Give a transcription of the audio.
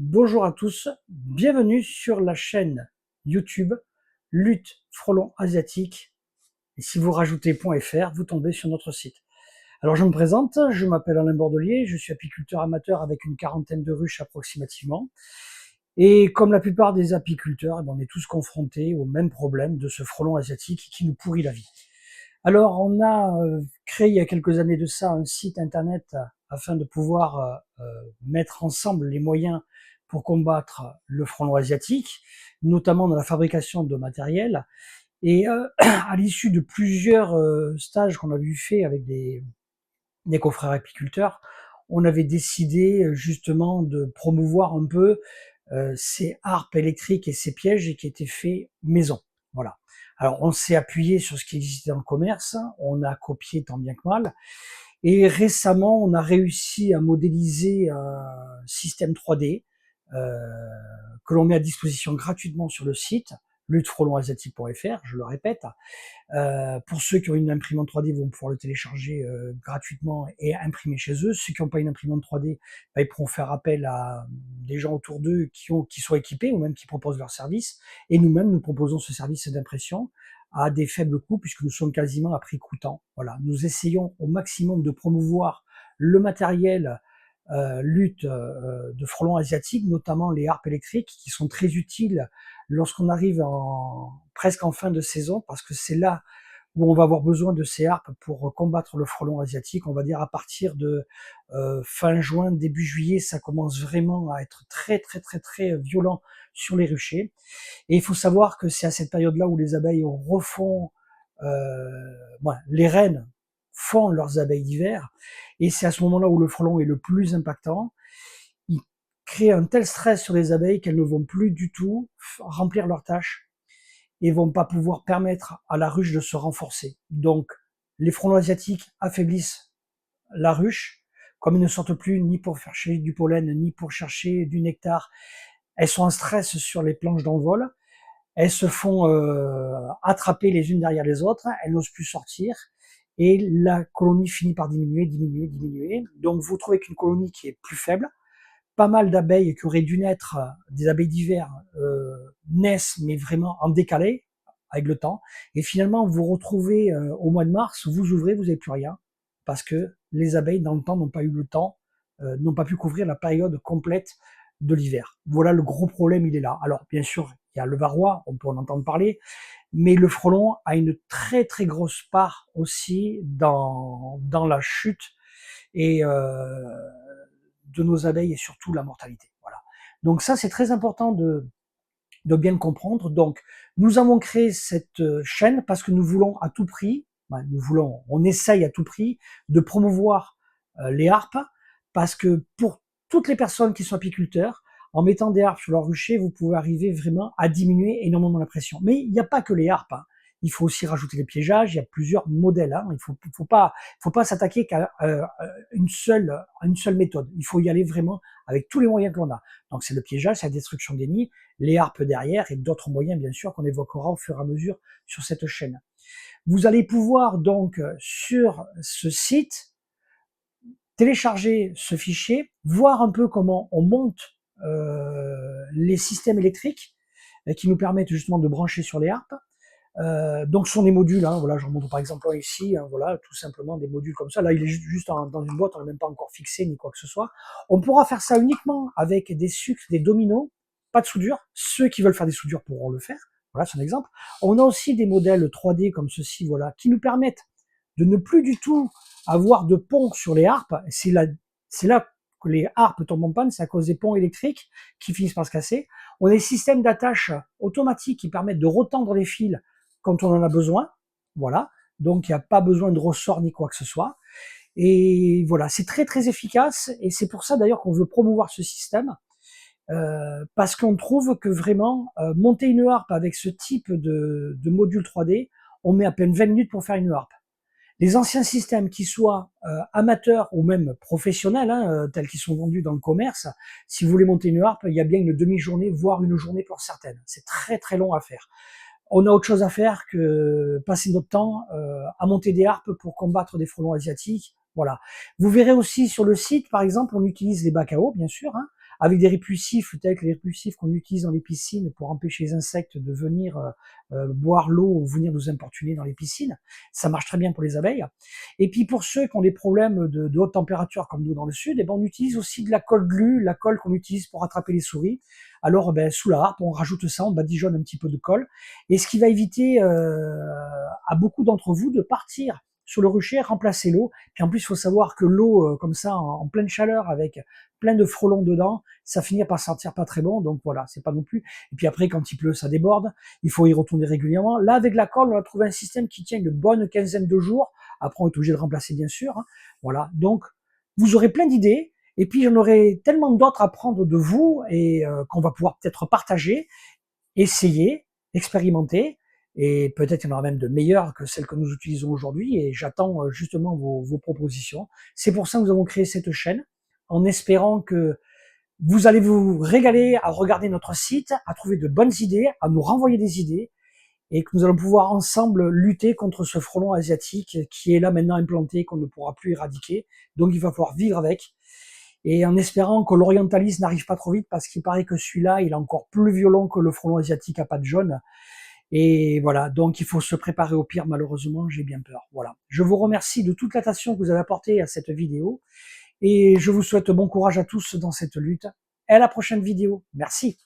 Bonjour à tous, bienvenue sur la chaîne YouTube Lutte Frelon Asiatique. Et si vous rajoutez .fr, vous tombez sur notre site. Alors je me présente, je m'appelle Alain Bordelier, je suis apiculteur amateur avec une quarantaine de ruches approximativement. Et comme la plupart des apiculteurs, on est tous confrontés au même problème de ce frelon asiatique qui nous pourrit la vie. Alors on a créé il y a quelques années de ça un site internet afin de pouvoir mettre ensemble les moyens pour combattre le frelon asiatique, notamment dans la fabrication de matériel. Et à l'issue de plusieurs stages qu'on a vu fait avec des confrères apiculteurs, on avait décidé justement de promouvoir un peu ces harpes électriques et ces pièges qui étaient faits maison. Voilà. Alors on s'est appuyé sur ce qui existait dans le commerce, on a copié tant bien que mal, et récemment on a réussi à modéliser un système 3D euh, que l'on met à disposition gratuitement sur le site luttefrelonasiatique.fr, je le répète. Pour ceux qui ont une imprimante 3D, vont pouvoir le télécharger gratuitement et imprimer chez eux. Ceux qui n'ont pas une imprimante 3D, ils pourront faire appel à des gens autour d'eux qui soient équipés ou même qui proposent leur service. Et nous-mêmes, nous proposons ce service d'impression à des faibles coûts puisque nous sommes quasiment à prix coûtant. Voilà, nous essayons au maximum de promouvoir le matériel lutte de frelons asiatiques, notamment les harpes électriques, qui sont très utiles lorsqu'on arrive presque en fin de saison, parce que c'est là où on va avoir besoin de ces harpes pour combattre le frelon asiatique. On va dire à partir de fin juin, début juillet, ça commence vraiment à être très violent sur les ruchers. Et il faut savoir que c'est à cette période-là où les abeilles refont, les reines font leurs abeilles d'hiver, et c'est à ce moment-là où le frelon est le plus impactant. Il crée un tel stress sur les abeilles qu'elles ne vont plus du tout remplir leurs tâches et vont pas pouvoir permettre à la ruche de se renforcer. Donc, les frelons asiatiques affaiblissent la ruche, comme ils ne sortent plus ni pour chercher du pollen, ni pour chercher du nectar. Elles sont en stress sur les planches d'envol. Elles se font attraper les unes derrière les autres, elles n'osent plus sortir, et la colonie finit par diminuer. Donc vous trouvez qu'une colonie qui est plus faible, pas mal d'abeilles qui auraient dû naître, des abeilles d'hiver, naissent, mais vraiment en décalé avec le temps, et finalement vous retrouvez au mois de mars, vous ouvrez, vous n'avez plus rien, parce que les abeilles dans le temps n'ont pas eu le temps, n'ont pas pu couvrir la période complète de l'hiver. Voilà, le gros problème, il est là. Alors bien sûr, il y a le varroa, on peut en entendre parler, mais le frelon a une très grosse part aussi dans la chute et de nos abeilles, et surtout la mortalité. Voilà. Donc ça, c'est très important de bien le comprendre. Donc nous avons créé cette chaîne parce que nous voulons à tout prix, on essaye à tout prix de promouvoir les harpes, parce que pour toutes les personnes qui sont apiculteurs, en mettant des harpes sur leur rucher, vous pouvez arriver vraiment à diminuer énormément la pression. Mais il n'y a pas que les harpes, hein. Il faut aussi rajouter les piégeages. Il y a plusieurs modèles, hein. Il faut pas s'attaquer qu'à une seule méthode. Il faut y aller vraiment avec tous les moyens que l'on a. Donc c'est le piégeage, c'est la destruction des nids, les harpes derrière et d'autres moyens bien sûr qu'on évoquera au fur et à mesure sur cette chaîne. Vous allez pouvoir donc sur ce site télécharger ce fichier, voir un peu comment on monte les systèmes électriques qui nous permettent justement de brancher sur les harpes. Donc ce sont des modules, hein, voilà, j'en montre par exemple un ici, hein, voilà, tout simplement des modules comme ça. Là, il est juste dans une boîte, on n'a même pas encore fixé ni quoi que ce soit. On pourra faire ça uniquement avec des sucres, des dominos, pas de soudure. Ceux qui veulent faire des soudures pourront le faire. Voilà, c'est un exemple. On a aussi des modèles 3D comme ceci, voilà, qui nous permettent de ne plus du tout avoir de pont sur les harpes. C'est là que les harpes tombent en panne, c'est à cause des ponts électriques qui finissent par se casser. On a des systèmes d'attache automatiques qui permettent de retendre les fils quand on en a besoin. Voilà. Donc, il n'y a pas besoin de ressort ni quoi que ce soit. Et voilà, c'est très efficace. Et c'est pour ça d'ailleurs qu'on veut promouvoir ce système. Parce qu'on trouve que vraiment, monter une harpe avec ce type de module 3D, on met à peine 20 minutes pour faire une harpe. Les anciens systèmes, qui soient amateurs ou même professionnels, hein, tels qu'ils sont vendus dans le commerce, si vous voulez monter une harpe, il y a bien une demi-journée, voire une journée pour certaines. C'est très long à faire. On a autre chose à faire que passer notre temps à monter des harpes pour combattre des frelons asiatiques. Voilà. Vous verrez aussi sur le site, par exemple, on utilise les bacs à eau, bien sûr, hein, avec des répulsifs, tels que les répulsifs qu'on utilise dans les piscines pour empêcher les insectes de venir boire l'eau ou venir nous importuner dans les piscines. Ça marche très bien pour les abeilles. Et puis pour ceux qui ont des problèmes de haute température comme nous dans le sud, eh ben on utilise aussi de la colle glu, la colle qu'on utilise pour attraper les souris. Alors sous la harpe, on rajoute ça, on badigeonne un petit peu de colle, et ce qui va éviter à beaucoup d'entre vous de partir sur le rucher, remplacer l'eau. Puis en plus, il faut savoir que l'eau comme ça, en pleine chaleur, avec plein de frelons dedans, ça finit par sentir pas très bon. Donc voilà, c'est pas non plus. Et puis après, quand il pleut, ça déborde. Il faut y retourner régulièrement. Là, avec la colle, on a trouvé un système qui tient une bonne quinzaine de jours. Après, on est obligé de remplacer, bien sûr. Hein. Voilà. Donc, vous aurez plein d'idées. Et puis, j'en aurai tellement d'autres à prendre de vous et qu'on va pouvoir peut-être partager, essayer, expérimenter. Et peut-être il y en aura même de meilleures que celles que nous utilisons aujourd'hui, et j'attends justement vos propositions. C'est pour ça que nous avons créé cette chaîne, en espérant que vous allez vous régaler à regarder notre site, à trouver de bonnes idées, à nous renvoyer des idées, et que nous allons pouvoir ensemble lutter contre ce frelon asiatique qui est là maintenant implanté, qu'on ne pourra plus éradiquer. Donc il va falloir vivre avec, et en espérant que l'orientalis n'arrive pas trop vite, parce qu'il paraît que celui-là, il est encore plus violent que le frelon asiatique à pattes jaunes. Et voilà, donc il faut se préparer au pire, malheureusement, j'ai bien peur. Voilà. Je vous remercie de toute l'attention que vous avez apportée à cette vidéo, et je vous souhaite bon courage à tous dans cette lutte. À la prochaine vidéo. Merci.